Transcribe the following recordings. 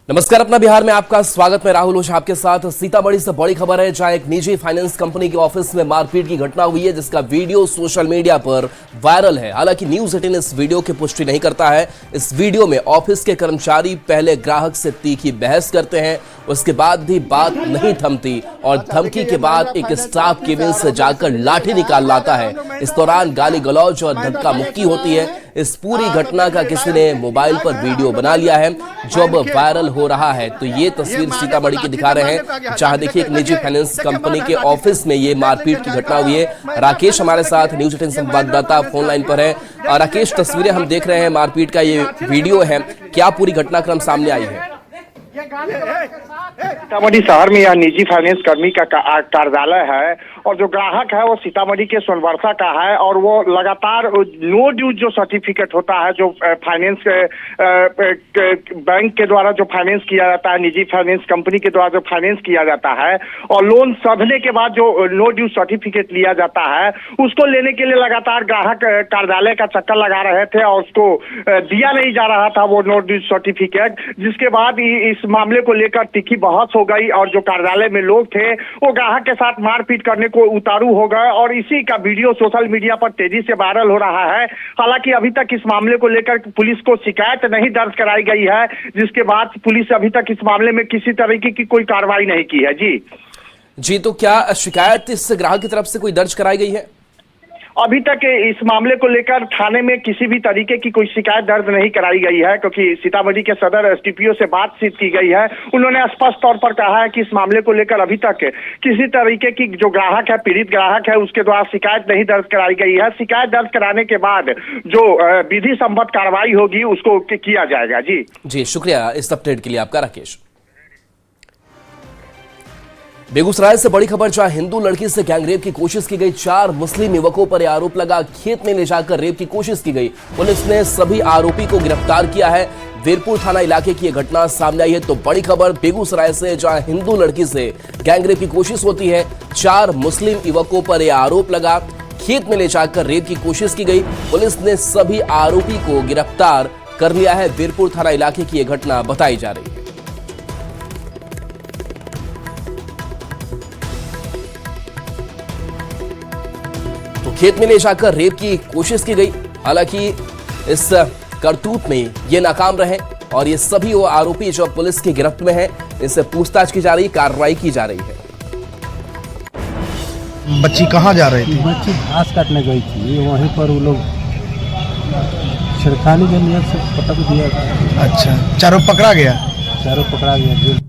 नमस्कार, अपना बिहार में आपका स्वागत। मैं राहुल ओझा आपके साथ। सीतामढ़ी से बड़ी खबर है, जहां एक निजी फाइनेंस कंपनी के ऑफिस में मारपीट की घटना हुई है, जिसका वीडियो सोशल मीडिया पर वायरल है। हालांकि न्यूज़ 18 इस वीडियो की पुष्टि नहीं करता है। इस वीडियो में ऑफिस के कर्मचारी पहले ग्राहक से तीखी बहस करते हैं, उसके बाद भी बात नहीं थमती और धमकी के बाद एक स्टाफ केबिन से जाकर लाठी निकाल लाता है। इस दौरान गाली गलौज और धक्का मुक्की होती है। इस पूरी घटना का किसी ने मोबाइल पर वीडियो बना लिया है, जो अब वायरल हो रहा है। तो ये तस्वीर सीतामढ़ी की दिखा रहे हैं, जहां देखिए एक निजी फाइनेंस कंपनी के ऑफिस में ये मारपीट की घटना हुई है। राकेश हमारे साथ न्यूज़ 18 संवाददाता फोन लाइन पर है। राकेश, तस्वीरें हम देख रहे हैं, मारपीट का ये वीडियो है, क्या पूरी घटनाक्रम सामने आई है? सीतामढ़ी शहर में यह निजी फाइनेंस कर्मी का कार्यालय है और जो ग्राहक है वो सीतामढ़ी के सोनवर्षा का है और वो लगातार नो ड्यू जो सर्टिफिकेट होता है, जो फाइनेंस बैंक के द्वारा जो फाइनेंस किया जाता है, निजी फाइनेंस कंपनी के द्वारा जो फाइनेंस किया जाता है और लोन सधने के बाद जो नो ड्यू सर्टिफिकेट लिया जाता है, उसको लेने के लिए लगातार ग्राहक कार्यालय का चक्कर लगा रहे थे और उसको दिया नहीं जा रहा था वो नो ड्यू सर्टिफिकेट। जिसके बाद इस मामले को लेकर तीखी बहस हो गई और जो कार्यालय में लोग थे वो ग्राहक के साथ मारपीट करने को उतारू हो गए और इसी का वीडियो सोशल मीडिया पर तेजी से वायरल हो रहा है। हालांकि अभी तक इस मामले को लेकर पुलिस को शिकायत नहीं दर्ज कराई गई है, जिसके बाद पुलिस अभी तक इस मामले में किसी तरीके की कोई कार्रवाई नहीं की है। जी, तो क्या शिकायत इस ग्राहक की तरफ से कोई दर्ज कराई गई है? अभी तक इस मामले को लेकर थाने में किसी भी तरीके की कोई शिकायत दर्ज नहीं कराई गई है, क्योंकि सीतामढ़ी के सदर एसडीपीओ से बातचीत की गई है। उन्होंने स्पष्ट तौर पर कहा है कि इस मामले को लेकर अभी तक किसी तरीके की जो ग्राहक है, पीड़ित ग्राहक है, उसके द्वारा शिकायत नहीं दर्ज कराई गई है। शिकायत दर्ज कराने के बाद जो विधि सम्मत कार्रवाई होगी उसको किया जाएगा। जी, शुक्रिया इस अपडेट के लिए आपका, राकेश। बेगूसराय से बड़ी खबर, जहां हिंदू लड़की से गैंगरेप की कोशिश की गई। 4 मुस्लिम युवकों पर आरोप लगा, खेत में ले जाकर रेप की कोशिश की गई। पुलिस ने सभी आरोपी को गिरफ्तार किया है। वीरपुर थाना इलाके की यह घटना सामने आई है। तो बड़ी खबर बेगूसराय से, जहां हिंदू लड़की से गैंगरेप की कोशिश होती है। 4 मुस्लिम युवकों पर यह आरोप लगा, खेत में ले जाकर रेप की कोशिश की गई। पुलिस ने सभी आरोपी को गिरफ्तार कर लिया है। वीरपुर थाना इलाके की यह घटना बताई जा रही है। खेत में ले जाकर रेप की कोशिश की गई। हालांकि इस करतूत में ये नाकाम रहे और ये सभी वो आरोपी जो पुलिस की गिरफ्त में हैं, इनसे पूछताछ की जा रही, कार्रवाई की जा रही है। बच्ची कहाँ जा रही थी? बच्ची घास काटने गई थी, वहीं पर वो लोग छिड़खानी के नियत से पटक दिया। अच्छा, चारों पकड़ा गया? चारों पकड़ा गया।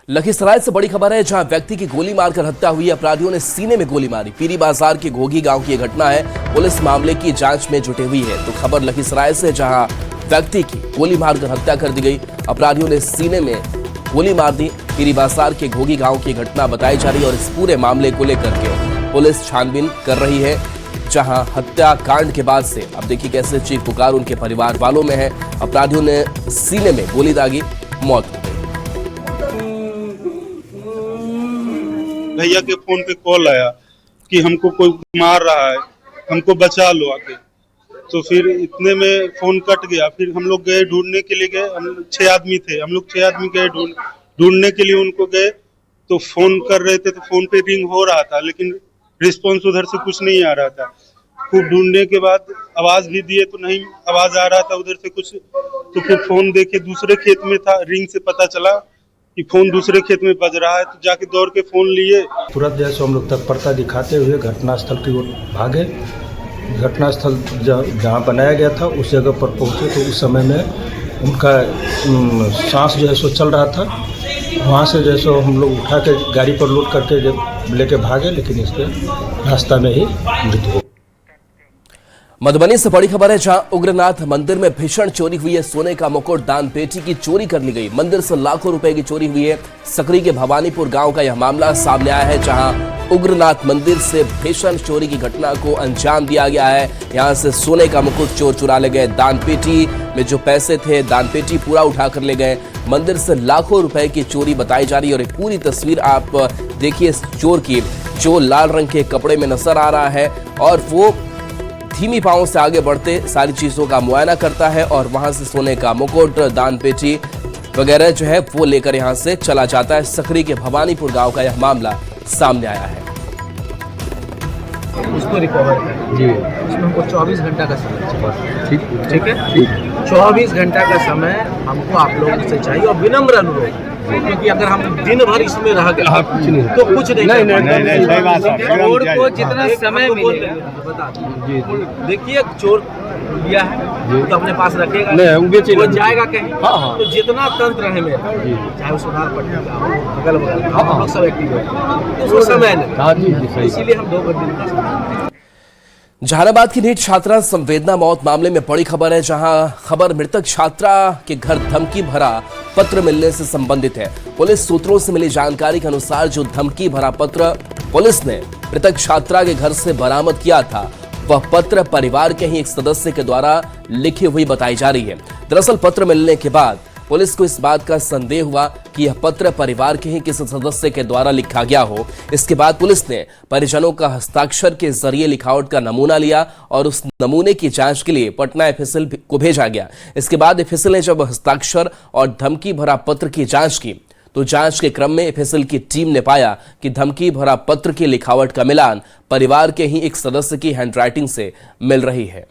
लखीसराय से बड़ी खबर है, जहां व्यक्ति की गोली मारकर हत्या हुई। अपराधियों ने सीने में गोली मारी। पीरी बाजार के घोगी गांव की यह घटना है। पुलिस मामले की जांच में जुटी हुई है। तो खबर लखीसराय से, जहां व्यक्ति की गोली मारकर हत्या कर दी गई। अपराधियों ने सीने में गोली मार दी। पीरी बाजार के घोगी गांव की घटना बताई जा रही है और इस पूरे मामले को लेकर के पुलिस छानबीन कर रही है। जहां हत्याकांड के बाद से अब देखिए कैसे चीख पुकार उनके परिवार वालों में है। अपराधियों ने सीने में गोली दागी, मौत हो गई। भैया के फोन पे कॉल आया कि हमको कोई मार रहा है, हमको बचा लो आके। तो फिर इतने में फोन कट गया। फिर हम लोग गए ढूंढने के लिए, गए हम 6 आदमी थे, हम लोग 6 आदमी गए ढूंढने के लिए। उनको गए तो फोन कर रहे थे, तो फोन पे रिंग हो रहा था लेकिन रिस्पॉन्स उधर से कुछ नहीं आ रहा था। खूब ढूंढने के बाद आवाज भी दिए तो नहीं आवाज आ रहा था उधर से कुछ। तो फिर फोन देखे दूसरे खेत में था, रिंग से पता चला कि फोन दूसरे खेत में बज रहा है। तो जाके दौड़ के फोन लिए। तुरंत जैसे हम लोग तत्परता दिखाते हुए घटनास्थल की ओर भागे। घटनास्थल जहाँ बनाया गया था उस जगह पर पहुँचे तो उस समय में उनका सांस जो है सो चल रहा था। वहाँ से जैसे हम लोग उठा के गाड़ी पर लोड करके लेके भागे, लेकिन इसके रास्ता में ही मृत्यु हो। मधुबनी से बड़ी खबर है, जहां उग्रनाथ मंदिर में भीषण चोरी हुई है। सोने का मुकुट, दान पेटी की चोरी कर ली गई। मंदिर से लाखों रुपए की चोरी हुई है। सकरी के भवानीपुर गांव का यह मामला सामने आया है, जहां उग्रनाथ मंदिर से भीषण चोरी की घटना को अंजाम दिया गया है। यहां से सोने का मुकुट चोर चुरा ले गए। दान पेटी में जो पैसे थे, दान पेटी पूरा उठा कर ले गए। मंदिर से लाखों रुपए की चोरी बताई जा रही है और एक पूरी तस्वीर आप देखिए इस चोर की, जो लाल रंग के कपड़े में नजर आ रहा है और वो धीमी पांव से आगे बढ़ते सारी चीजों का मुआयना करता है और वहां से सोने का मुकुट, दान पेटी वगैरह जो है वो लेकर यहां से चला जाता है। सकरी के भवानीपुर गांव का यह मामला सामने आया है। उसको रिकवर करें जी, उसमें हमको 24 घंटा का समय चाहिए। ठीक है, 24 घंटा का समय हमको आप लोगों से चाहिए और विनम्र अनुरोध, क्योंकि अगर हम दिन भर इसमें रह गए तो कुछ नहीं। चोर को जितना समय मिले बता देखिए, चोर लिया है तो अपने पास रखेगा, वो जाएगा कहीं। तो जितना तंत्र है मेरा, चाहे वो सुधार पट्टी का हो, अगल बगल का, हम लोग सब एक्टिव है, तो उसको समय नहीं, इसीलिए हम 2 दिन का समय। जहानाबाद की नीट छात्रा संवेदना मौत मामले में बड़ी खबर है, जहां खबर मृतक छात्रा के घर धमकी भरा पत्र मिलने से संबंधित है। पुलिस सूत्रों से मिली जानकारी के अनुसार जो धमकी भरा पत्र पुलिस ने मृतक छात्रा के घर से बरामद किया था, वह पत्र परिवार के ही एक सदस्य के द्वारा लिखी हुई बताई जा रही है। दरअसल पत्र मिलने के बाद पुलिस को इस बात का संदेह हुआ कि यह पत्र परिवार के ही किसी सदस्य के द्वारा लिखा गया हो। इसके बाद पुलिस ने परिजनों का हस्ताक्षर के जरिए लिखावट का नमूना लिया और उस नमूने की जांच के लिए पटना एफएसएल को भेजा गया। इसके बाद एफएसएल ने जब हस्ताक्षर और धमकी भरा पत्र की जांच की तो जांच के क्रम में एफएसएल की टीम ने पाया कि धमकी भरा पत्र की लिखावट का मिलान परिवार के ही एक सदस्य की हैंडराइटिंग से मिल रही है।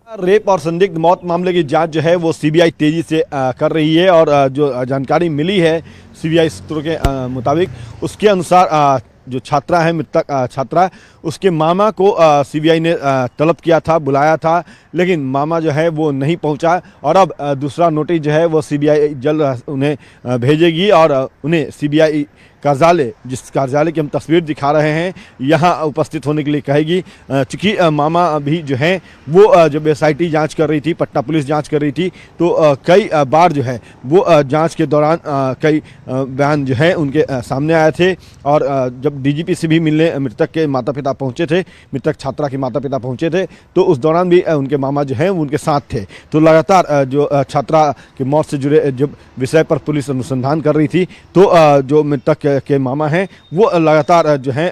रेप और संदिग्ध मौत मामले की जांच जो है वो सीबीआई तेजी से कर रही है और जो जानकारी मिली है सीबीआई सूत्रों के मुताबिक, उसके अनुसार जो छात्रा है, मृतक छात्रा, उसके मामा को सीबीआई ने तलब किया था, बुलाया था, लेकिन मामा जो है वो नहीं पहुंचा और अब दूसरा नोटिस जो है वो सीबीआई जल्द उन्हें भेजेगी और उन्हें सीबीआई कार्यालय, जिस कार्यालय की हम तस्वीर दिखा रहे हैं, यहाँ उपस्थित होने के लिए कहेगी। चूँकि मामा भी जो हैं वो जब एसआईटी जांच कर रही थी, पटना पुलिस जांच कर रही थी, तो कई बार जो है वो जांच के दौरान कई बयान जो है उनके सामने आए थे और जब डीजीपी से भी मिलने मृतक के माता पिता पहुँचे थे, मृतक छात्रा के माता पिता पहुँचे थे, तो उस दौरान भी उनके मामा जो हैं वो उनके साथ थे। तो लगातार जो छात्रा की मौत से जुड़े जब विषय पर पुलिस अनुसंधान कर रही थी, तो जो मृतक के मामा हैं वो लगातार जो है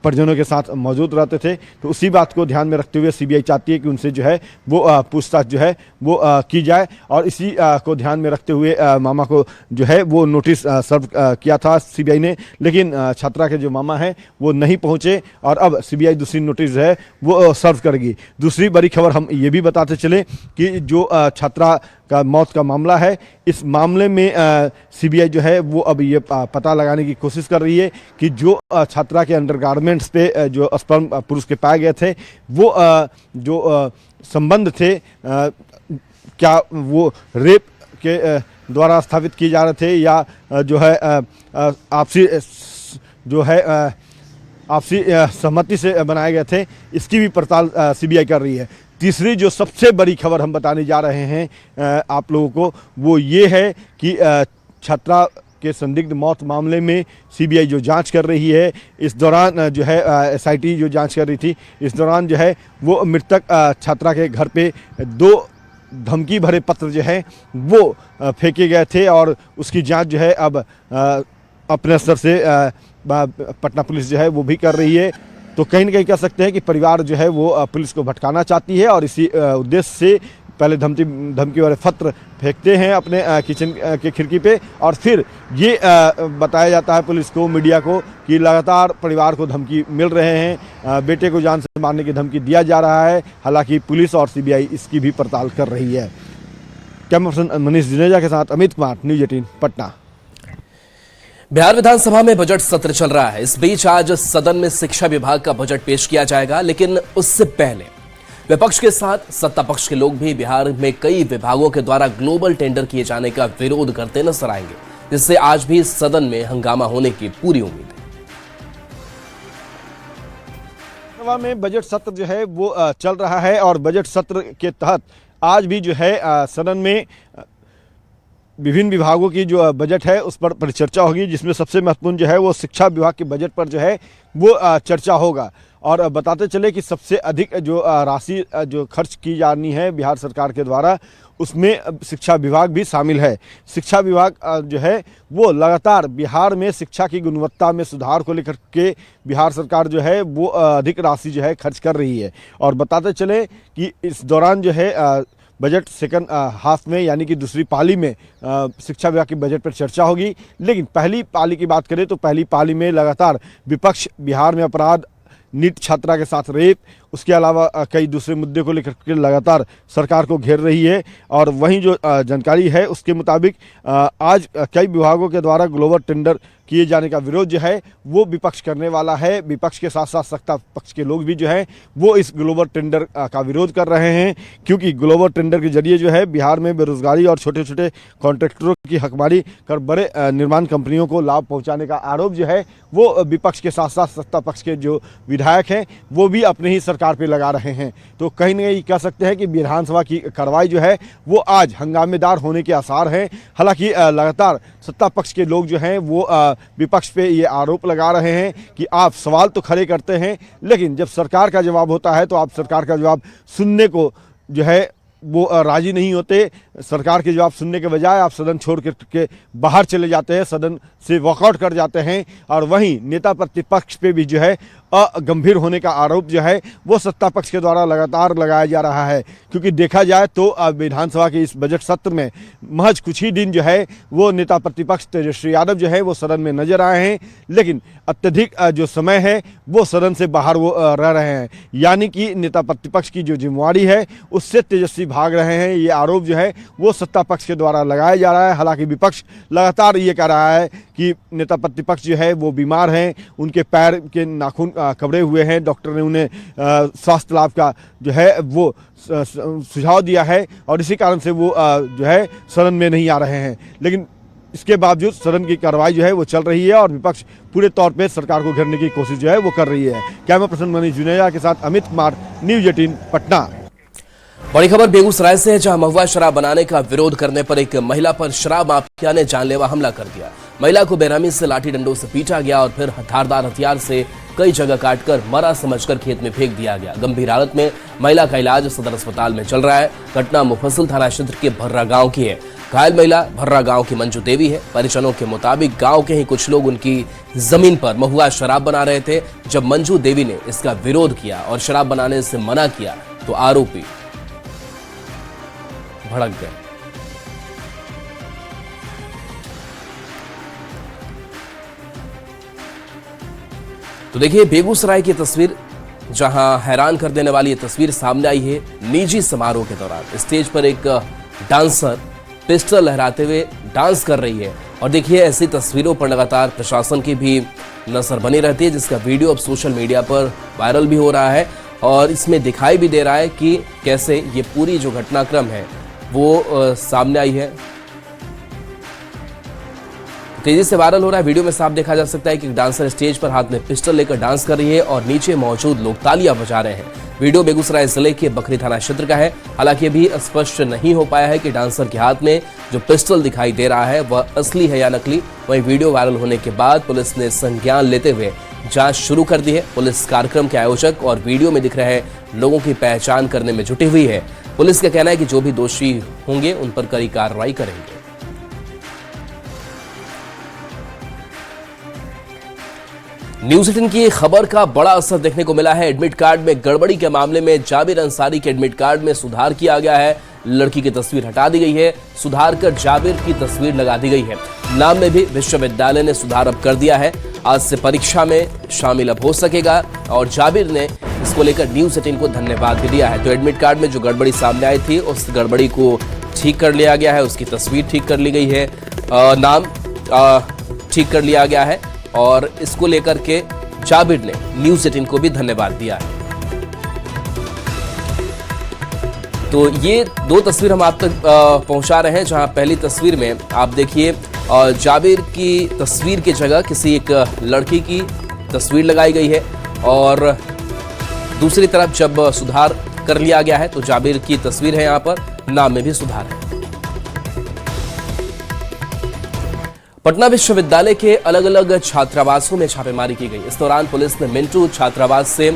परिजनों के साथ मौजूद रहते थे। तो उसी बात को ध्यान में रखते हुए सीबीआई चाहती है कि उनसे जो है वो पूछताछ जो है वो की जाए और इसी को ध्यान में रखते हुए मामा को जो है वो नोटिस सर्व किया था सीबीआई ने, लेकिन छात्रा के जो मामा हैं वो नहीं पहुंचे और अब सीबीआई दूसरी नोटिस जो है वो सर्व करेगी। दूसरी बड़ी खबर हम ये भी बताते चले कि जो छात्रा का मौत का मामला है, इस मामले में सीबीआई जो है वो अब ये पता लगाने की कोशिश कर रही है कि जो छात्रा के अंडरगारमेंट्स पे जो स्पर्म पुरुष के पाए गए थे वो जो संबंध थे, क्या वो रेप के द्वारा स्थापित किए जा रहे थे या जो है आपसी जो है आपसी सहमति से बनाए गए थे, इसकी भी पड़ताल सीबीआई कर रही है। तीसरी जो सबसे बड़ी खबर हम बताने जा रहे हैं आप लोगों को, वो ये है कि छात्रा के संदिग्ध मौत मामले में सीबीआई जो जांच कर रही है, इस दौरान जो है एसआईटी जो जांच कर रही थी, इस दौरान जो है वो मृतक छात्रा के घर पे 2 धमकी भरे पत्र जो है वो फेंके गए थे और उसकी जांच जो है अब अपने स्तर से पटना पुलिस जो है वो भी कर रही है। तो कहीं ना कहीं कह सकते हैं कि परिवार जो है वो पुलिस को भटकाना चाहती है और इसी उद्देश्य से पहले धमकी वाले पत्र फेंकते हैं अपने किचन के खिड़की पे और फिर ये बताया जाता है पुलिस को, मीडिया को, कि लगातार परिवार को धमकी मिल रहे हैं, बेटे को जान से मारने की धमकी दिया जा रहा है। हालांकि पुलिस और सीबीआई इसकी भी पड़ताल कर रही है। कैमरा पर्सन मनीष जुनेजा के साथ अमित कुमार, न्यूज़ 18 पटना। बिहार विधानसभा में बजट सत्र चल रहा है। इस बीच आज सदन में शिक्षा विभाग का बजट पेश किया जाएगा, लेकिन उससे पहले विपक्ष के साथ सत्ता पक्ष के लोग भी बिहार में कई विभागों के द्वारा ग्लोबल टेंडर किए जाने का विरोध करते नजर आएंगे, जिससे आज भी सदन में हंगामा होने की पूरी उम्मीद है। सभा में बजट सत्र जो है वो चल रहा है और बजट सत्र के तहत आज भी जो है सदन में विभिन्न विभागों की जो बजट है उस पर परिचर्चा होगी, जिसमें सबसे महत्वपूर्ण जो है वो शिक्षा विभाग के बजट पर जो है वो चर्चा होगा। और बताते चले कि सबसे अधिक जो राशि जो खर्च की जानी है बिहार सरकार के द्वारा, उसमें शिक्षा विभाग भी शामिल है। शिक्षा विभाग जो है वो लगातार बिहार में शिक्षा की गुणवत्ता में सुधार को लेकर के बिहार सरकार जो है वो अधिक राशि जो है खर्च कर रही है। और बताते चले कि इस दौरान जो है बजट सेकंड हाफ में यानी कि दूसरी पाली में शिक्षा विभाग के बजट पर चर्चा होगी। लेकिन पहली पाली की बात करें तो पहली पाली में लगातार विपक्ष बिहार में अपराध, नीट छात्रा के साथ रेप, उसके अलावा कई दूसरे मुद्दे को लेकर के लगातार सरकार को घेर रही है। और वहीं जो जानकारी है उसके मुताबिक आज कई विभागों के द्वारा ग्लोबल टेंडर किए जाने का विरोध जो है वो विपक्ष करने वाला है। विपक्ष के साथ साथ सत्ता पक्ष के लोग भी जो है वो इस ग्लोबल टेंडर का विरोध कर रहे हैं, क्योंकि ग्लोबल टेंडर के जरिए जो है बिहार में बेरोजगारी और छोटे छोटे कॉन्ट्रैक्टरों की हकमारी कर बड़े निर्माण कंपनियों को लाभ पहुंचाने का आरोप जो है वो विपक्ष के साथ साथ सत्ता पक्ष के जो विधायक हैं वो भी अपने ही सरकार पे लगा रहे हैं। तो कहीं ना कहीं कह सकते हैं कि विधानसभा की कार्रवाई जो है वो आज हंगामेदार होने के आसार हैं। हालांकि लगातार सत्ता पक्ष के लोग जो हैं वो विपक्ष पे ये आरोप लगा रहे हैं कि आप सवाल तो खड़े करते हैं, लेकिन जब सरकार का जवाब होता है तो आप सरकार का जवाब सुनने को जो है वो राजी नहीं होते। सरकार के जवाब सुनने के बजाय आप सदन छोड़ के बाहर चले जाते हैं, सदन से वॉकआउट कर जाते हैं। और वहीं नेता प्रतिपक्ष पे भी जो है गंभीर होने का आरोप जो है वो सत्ता पक्ष के द्वारा लगातार लगाया जा रहा है। क्योंकि देखा जाए तो विधानसभा के इस बजट सत्र में महज कुछ ही दिन जो है वो नेता प्रतिपक्ष तेजस्वी यादव जो है वो सदन में नजर आए हैं, लेकिन अत्यधिक जो समय है वो सदन से बाहर वो रह रहे हैं। यानी कि नेता प्रतिपक्ष की जो जिम्मेवारी है उससे तेजस्वी भाग रहे हैं। ये आरोप जो है वो सत्ता पक्ष के द्वारा लगाया जा रहा है। हालांकि विपक्ष लगातार ये कह रहा है कि नेता प्रतिपक्ष जो है वो बीमार हैं, उनके पैर के नाखून कबड़े हुए हैं, डॉक्टर ने उन्हें स्वास्थ्य लाभ का जो है वो सुझाव दिया है और इसी कारण से वो जो है सदन में नहीं आ रहे हैं। लेकिन इसके बावजूद सदन की कार्रवाई जो है वो चल रही है और विपक्ष पूरे तौर पे सरकार को घेरने की कोशिश जो है वो कर रही है। कैमरा पर्सन मनीष जुनेजा के साथ अमित कुमार, न्यूज 18 पटना। बड़ी खबर बेगूसराय से है, जहां महुआ शराब बनाने का विरोध करने पर एक महिला पर शराब माफिया ने जानलेवा हमला कर दिया। महिला को बेरहमी से लाठी डंडों से पीटा गया और फिर धारदार हथियार से कई जगह काटकर मरा समझकर खेत में फेंक दिया गया। गंभीर हालत में महिला का इलाज सदर अस्पताल में चल रहा है। घटना मुफस्सिल थाना क्षेत्र के भर्रा गांव की है। घायल महिला भर्रा गांव की मंजू देवी है। परिजनों के मुताबिक गांव के ही कुछ लोग उनकी जमीन पर महुआ शराब बना रहे थे। जब मंजू देवी ने इसका विरोध किया और शराब बनाने से मना किया तो आरोपी भड़क गए। तो देखिए बेगूसराय की तस्वीर, जहां हैरान कर देने वाली ये तस्वीर सामने आई है। निजी समारोह के दौरान स्टेज पर एक डांसर पिस्टल लहराते हुए डांस कर रही है और देखिए ऐसी तस्वीरों पर लगातार प्रशासन की भी नजर बनी रहती है, जिसका वीडियो अब सोशल मीडिया पर वायरल भी हो रहा है और इसमें दिखाई भी दे रहा है कि कैसे ये पूरी जो घटनाक्रम है वो सामने आई है। तेजी से वायरल हो रहा है। वीडियो में साफ देखा जा सकता है कि डांसर स्टेज पर हाथ में पिस्टल लेकर डांस कर रही है और नीचे मौजूद लोग तालियां बजा रहे हैं। वीडियो बेगूसराय जिले के बखरी थाना क्षेत्र का है। हालांकि अभी स्पष्ट नहीं हो पाया है कि डांसर के हाथ में जो पिस्टल दिखाई दे रहा है वह असली है या नकली। वहीं वीडियो वायरल होने के बाद पुलिस ने संज्ञान लेते हुए जांच शुरू कर दी है। पुलिस कार्यक्रम के आयोजक और वीडियो में दिख रहे लोगों की पहचान करने में जुटी हुई है। पुलिस का कहना है कि जो भी दोषी होंगे उन पर कड़ी कार्रवाई करेंगे। न्यूज 18 की खबर का बड़ा असर देखने को मिला है। एडमिट कार्ड में गड़बड़ी के मामले में जाबिर अंसारी के एडमिट कार्ड में सुधार किया गया है। लड़की की तस्वीर हटा दी गई है, सुधार कर जाबिर की तस्वीर लगा दी गई है। नाम में भी विश्वविद्यालय ने सुधार अब कर दिया है। आज से परीक्षा में शामिल अब हो सकेगा और जाबिर ने इसको लेकर न्यूज 18 को धन्यवाद भी दिया है। तो एडमिट कार्ड में जो गड़बड़ी सामने आई थी उस गड़बड़ी को ठीक कर लिया गया है, उसकी तस्वीर ठीक कर ली गई है, नाम ठीक कर लिया गया है और इसको लेकर के जाबिर ने न्यूज 18 को भी धन्यवाद दिया है। तो ये दो तस्वीर हम आप तक पहुंचा रहे हैं, जहां पहली तस्वीर में आप देखिए जाबिर की तस्वीर की जगह किसी एक लड़की की तस्वीर लगाई गई है और दूसरी तरफ जब सुधार कर लिया गया है तो जाबिर की तस्वीर है, यहां पर नाम में भी सुधार है। पटना विश्वविद्यालय के अलग अलग छात्रावासों में छापेमारी की गई। इस दौरान पुलिस ने मिंटू छात्रावास से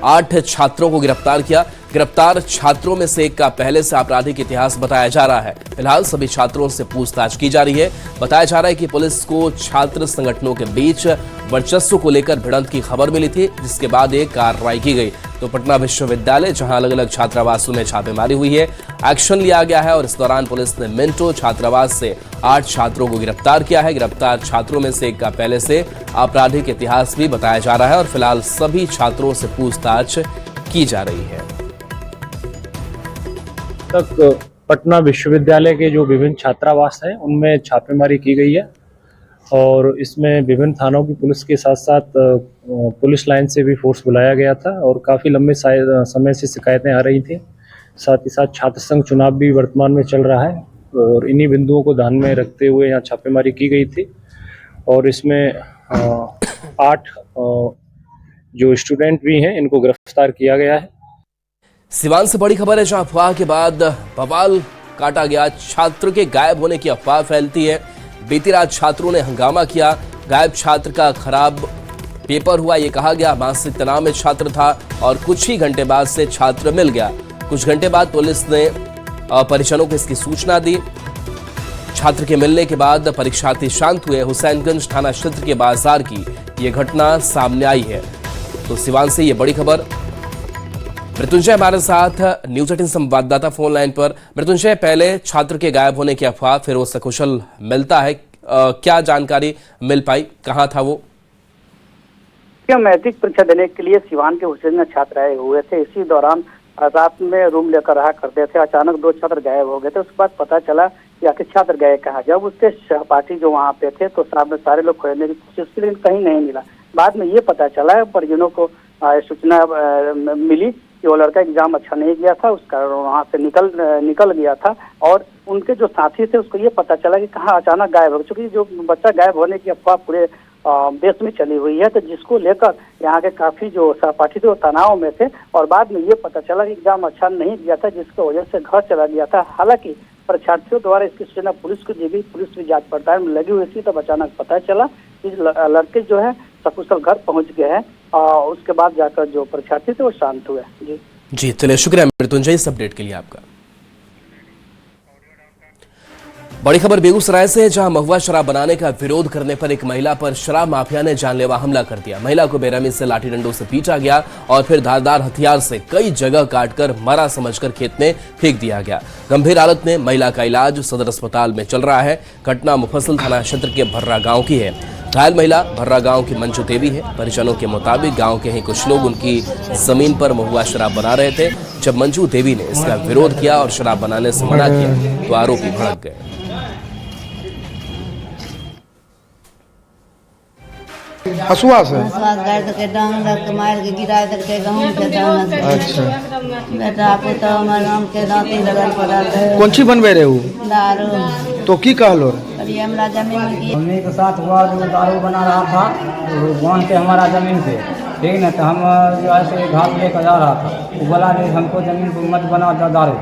8 छात्रों को गिरफ्तार किया। गिरफ्तार छात्रों में से एक का पहले से आपराधिक इतिहास बताया जा रहा है। फिलहाल सभी छात्रों से पूछताछ की जा रही है। बताया जा रहा है कि पुलिस को छात्र संगठनों के बीच वर्चस्व को लेकर भिड़ंत की खबर मिली थी, जिसके बाद एक कार्रवाई की गई। तो पटना विश्वविद्यालय जहां अलग अलग छात्रावासों में छापेमारी हुई है, एक्शन लिया गया है और इस दौरान पुलिस ने मिंटो छात्रावास से 8 छात्रों को गिरफ्तार किया है। गिरफ्तार छात्रों में से एक का पहले से आपराधिक इतिहास भी बताया जा रहा है और फिलहाल सभी छात्रों से पूछताछ की जा रही है। तक पटना विश्वविद्यालय के जो विभिन्न छात्रावास हैं उनमें छापेमारी की गई है और इसमें विभिन्न थानों की पुलिस के साथ साथ पुलिस लाइन से भी फोर्स बुलाया गया था और काफ़ी लंबे समय से शिकायतें आ रही थी। साथ ही साथ छात्र संघ चुनाव भी वर्तमान में चल रहा है और इन्हीं बिंदुओं को ध्यान में रखते हुए यहाँ छापेमारी की गई थी और इसमें 8 जो स्टूडेंट भी हैं इनको गिरफ्तार किया गया है। सिवान से बड़ी खबर है, जहां अफवाह के बाद बवाल काटा गया। छात्र के गायब होने की अफवाह फैलती है। बीती रात छात्रों ने हंगामा किया। गायब छात्र का खराब पेपर हुआ, ये कहा गया। मानसिक तनाव में छात्र था और कुछ ही घंटे बाद से छात्र मिल गया। कुछ घंटे बाद पुलिस ने परिजनों को इसकी सूचना दी। छात्र के मिलने के बाद परीक्षार्थी शांत हुए। हुसैनगंज थाना क्षेत्र के बाजार की ये घटना सामने आई है। तो सिवान से ये बड़ी खबर। मृत्युंजय हमारे साथ न्यूज 18 संवाददाता फोन लाइन पर। मृत्युंजय, पहले छात्र के गायब होने की अफवाह, फिर वो सकुशल मिलता है, क्या जानकारी मिल पाई, कहाँ था वो? मैट्रिक परीक्षा देने के लिए सिवान के हुसैन में छात्र आए हुए थे। इसी दौरान रात में रूम लेकर रहा करते थे। अचानक 2 छात्र गायब हो गए थे। उसके बाद पता चला कि आखिर छात्र गए कहाँ। जब उसके सहपाठी जो वहाँ पे थे तो सारे लोग खोजने की कोशिश की लेकिन कहीं नहीं मिला। बाद में ये पता चला, परिजनों को सूचना मिली कि वो लड़का एग्जाम अच्छा नहीं गया था, उस कारण वहाँ से निकल गया था और उनके जो साथी थे उसको ये पता चला कि कहाँ अचानक गायब हो गया। चूँकि जो बच्चा गायब होने की अफवाह पूरे देश में चली हुई है, तो जिसको लेकर यहाँ के काफी जो सहपाठी थे वो तनाव में थे और बाद में ये पता चला कि एग्जाम अच्छा नहीं दिया था, जिसकी वजह से घर चला गया था। हालांकि परीक्षार्थियों द्वारा इसकी सूचना पुलिस को दी गई। पुलिस भी जांच पड़ताल में लगी हुई थी, तब अचानक पता चला कि लड़के जो है सकुशल घर पहुंच गए हैं और उसके बाद जाकर जो परीक्षार्थी थे वो शांत हुए। जी चलिए, शुक्रिया मृत्युंजय इस अपडेट के लिए आपका। बड़ी खबर बेगूसराय से है, जहां महुआ शराब बनाने का विरोध करने पर एक महिला पर शराब माफिया ने जानलेवा हमला कर दिया। महिला को बेरहमी से लाठी डंडों से पीटा गया और फिर धारदार हथियार से कई जगह काटकर मरा समझकर खेत में फेंक दिया गया। गंभीर हालत में महिला का इलाज सदर अस्पताल में चल रहा है। घटना मुफस्सिल थाना क्षेत्र के भर्रा गांव की है। घायल महिला भर्रा गांव की मंजू देवी है। परिजनों के मुताबिक गांव के ही कुछ लोग उनकी जमीन पर महुआ शराब बना रहे थे। जब मंजू देवी ने इसका विरोध किया और शराब बनाने से मना किया तो आरोपी भड़क गए। हसुआ से गाड़ के डांग रख के मार के गिरा करके गहूं के दाना से। अच्छा, बेटा पुतो हमर आम के दांती लगल पड़ल है। कौन ची बनबे रहे हो? दारू। तो की कहलो? अरे हमरा जमीन की मम्मी के साथ हुआ जो दारू बना रहा था वो बांध के हमारा जमीन पे, ठीक ना, तो हम जो ऐसे घास लेकर जा रहा था, वो बोला नहीं हमको जमीन पर मत बना दारू।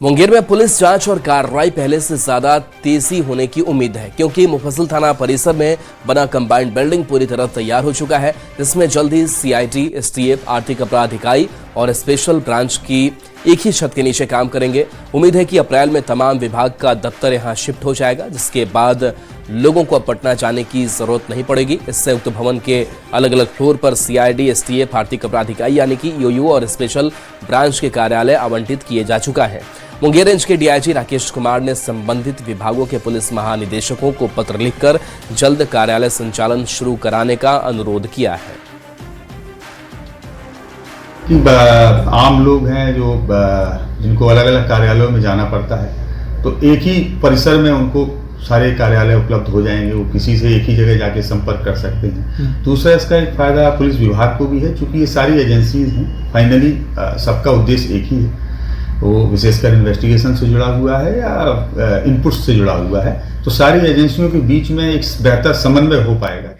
मुंगेर में पुलिस जांच और कार्रवाई पहले से ज्यादा तेजी होने की उम्मीद है, क्योंकि मुफस्सिल थाना परिसर में बना कंबाइंड बिल्डिंग पूरी तरह तैयार हो चुका है, जिसमें जल्द ही सीआईडी, एसटीएफ, आर्थिक अपराध इकाई और स्पेशल ब्रांच की एक ही छत के नीचे काम करेंगे। उम्मीद है कि अप्रैल में तमाम विभाग का दफ्तर यहां शिफ्ट हो जाएगा, जिसके बाद लोगों को अब पटना जाने की जरूरत नहीं पड़ेगी। इस संयुक्त भवन के अलग अलग फ्लोर पर सीआईडी, एसटीएफ, आर्थिक अपराध इकाई यानी कि ईओयू और स्पेशल ब्रांच के कार्यालय आवंटित किए जा चुका है। मुंगेर रेंज के डीआईजी राकेश कुमार ने संबंधित विभागों के पुलिस महानिदेशकों को पत्र लिखकर जल्द कार्यालय संचालन शुरू कराने का अनुरोध किया है। आम लोग हैं जो जिनको अलग अलग कार्यालयों में जाना पड़ता है, तो एक ही परिसर में उनको सारे कार्यालय उपलब्ध हो जाएंगे। वो किसी से एक ही जगह जाके संपर्क कर सकते हैं। दूसरा इसका एक फायदा पुलिस विभाग को भी है, क्योंकि ये सारी एजेंसीज हैं, फाइनली सबका उद्देश्य एक ही है, वो विशेषकर इन्वेस्टिगेशन से जुड़ा हुआ है या इनपुट से जुड़ा हुआ है, तो सारी एजेंसियों के बीच में एक बेहतर समन्वय हो पाएगा।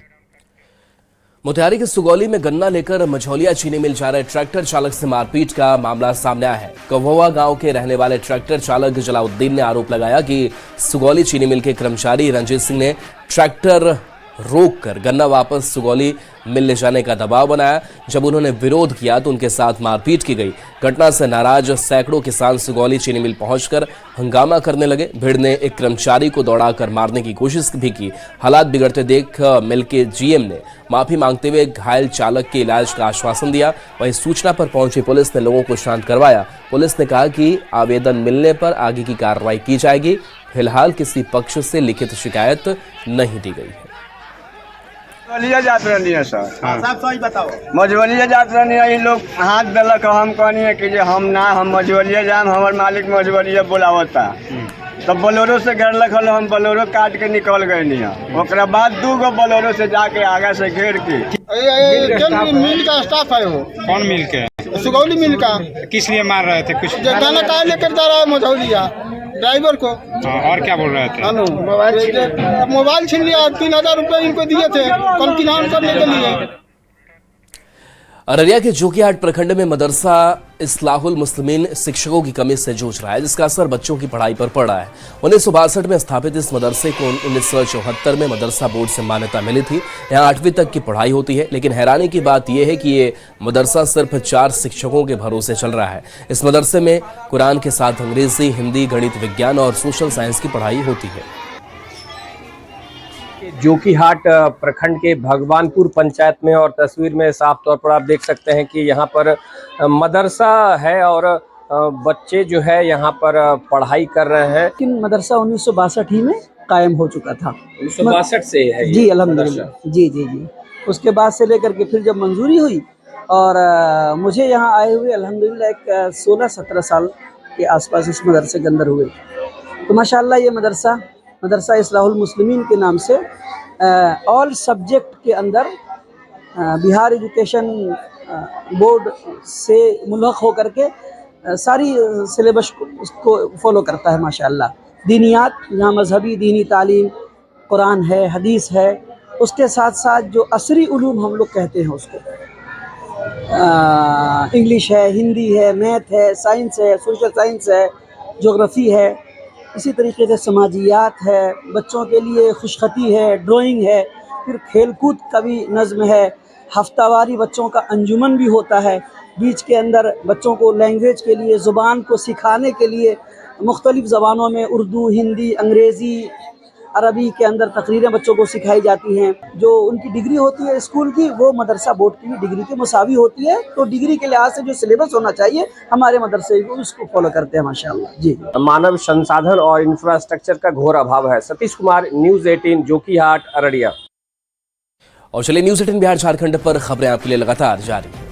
मोतिहारी के सुगौली में गन्ना लेकर मझौलिया चीनी मिल जा रहे ट्रैक्टर चालक से मारपीट का मामला सामने आया है। कव्वा गांव के रहने वाले ट्रैक्टर चालक जलाउद्दीन ने आरोप लगाया कि सुगौली चीनी मिल के कर्मचारी रंजीत सिंह ने ट्रैक्टर रोककर गन्ना वापस सुगौली मिल ले जाने का दबाव बनाया। जब उन्होंने विरोध किया तो उनके साथ मारपीट की गई। घटना से नाराज सैकड़ों किसान सुगौली चीनी मिल पहुंचकर हंगामा करने लगे। भीड़ ने एक कर्मचारी को दौड़ाकर मारने की कोशिश भी की। हालात बिगड़ते देख मिल के जीएम ने माफी मांगते हुए घायल चालक के इलाज का आश्वासन दिया। वहीं सूचना पर पहुंची पुलिस ने लोगों को शांत करवाया। पुलिस ने कहा कि आवेदन मिलने पर आगे की कार्रवाई की जाएगी। फिलहाल किसी पक्ष से लिखित शिकायत नहीं दी गई है। मझौलिया जात रहनी है सर। साहब सही बताओ। मझौलिया जात रहनी है, इन लोग हाथ दिलक, हम कहनी है कि हम मझौलिया जाम, हमार मालिक मझौलिया बोलावता। तब बोलेरो से घेर रखल, हम बोलेरो काट के निकल गए नहीं। ओकरा बाद 2 गो बोलेरो से जाके आगे से घेर के मिल का स्टाफ है वो। कौन मिल के? सुगौली मिल का। किस लिए मार रहे थे? कुछ गाना का लेकर जा रहा है मझौलिया ड्राइवर को। और क्या बोल रहे थे? मोबाइल छीन लिया, 3000 रुपए इनको दिए थे कल किनान करने के लिए। अररिया के जोकीहाट प्रखंड में मदरसा इस्लाहुल मुस्लिमीन शिक्षकों की कमी से जूझ रहा है, जिसका असर बच्चों की पढ़ाई पर पड़ रहा है। 1962 में स्थापित इस मदरसे को 1974 में मदरसा बोर्ड से मान्यता मिली थी। यहाँ 8वीं तक की पढ़ाई होती है, लेकिन हैरानी की बात यह है कि ये मदरसा सिर्फ 4 शिक्षकों के भरोसे चल रहा है। इस मदरसे में कुरान के साथ अंग्रेजी, हिंदी, गणित, विज्ञान और सोशल साइंस की पढ़ाई होती है। जोकीहाट प्रखंड के भगवानपुर पंचायत में और तस्वीर में साफ तौर पर आप देख सकते हैं कि यहाँ पर मदरसा है और बच्चे जो है यहाँ पर पढ़ाई कर रहे हैं। लेकिन मदरसा 1962 ही में कायम हो चुका था। 1962 से है जी, अल्हम्दुलिल्लाह। जी जी जी। उसके बाद से लेकर के फिर जब मंजूरी हुई और मुझे यहाँ आए हुए अल्हम्दुलिल्लाह एक 16-17 साल के आसपास इस मदरसे के अंदर हुए। तो माशाअल्लाह ये मदरसा इस्लाहुल मुस्लिमीन के नाम से ऑल सब्जेक्ट के अंदर बिहार एजुकेशन बोर्ड से मुल्हक होकर के सारी सिलेबस को फॉलो करता है माशाअल्लाह। दीनियात, यहाँ मजहबी दीनी तालीम, कुरान है, हदीस है, उसके साथ साथ जो असरी उलूम हम लोग कहते हैं उसको, इंग्लिश है, हिंदी है, मैथ है, साइंस है, सोशल साइंस है, ज्योग्राफी है, इसी तरीके से समाजियात है, बच्चों के लिए खुशखती है, ड्राइंग है, फिर खेलकूद का भी नज़्म है, हफ्तावारी बच्चों का अंजुमन भी होता है। बीच के अंदर बच्चों को लैंग्वेज के लिए, ज़ुबान को सिखाने के लिए मुख्तलिफ़ ज़बानों में उर्दू, हिंदी, अंग्रेज़ी, अरबी के अंदर तकरीरें बच्चों को सिखाई जाती हैं। जो उनकी डिग्री होती है स्कूल की, वो मदरसा बोर्ड की डिग्री के मुसावी होती है। तो डिग्री के लिहाज से जो सिलेबस होना चाहिए हमारे मदरसे को, उसको फॉलो करते हैं माशाअल्लाह। जी। मानव संसाधन और इंफ्रास्ट्रक्चर का घोर अभाव है। सतीश कुमार, न्यूज़ 18, जोकीहाट, अररिया। और चलिए न्यूज़ 18 बिहार झारखंड पर खबरें आपके लिए लगातार जारी।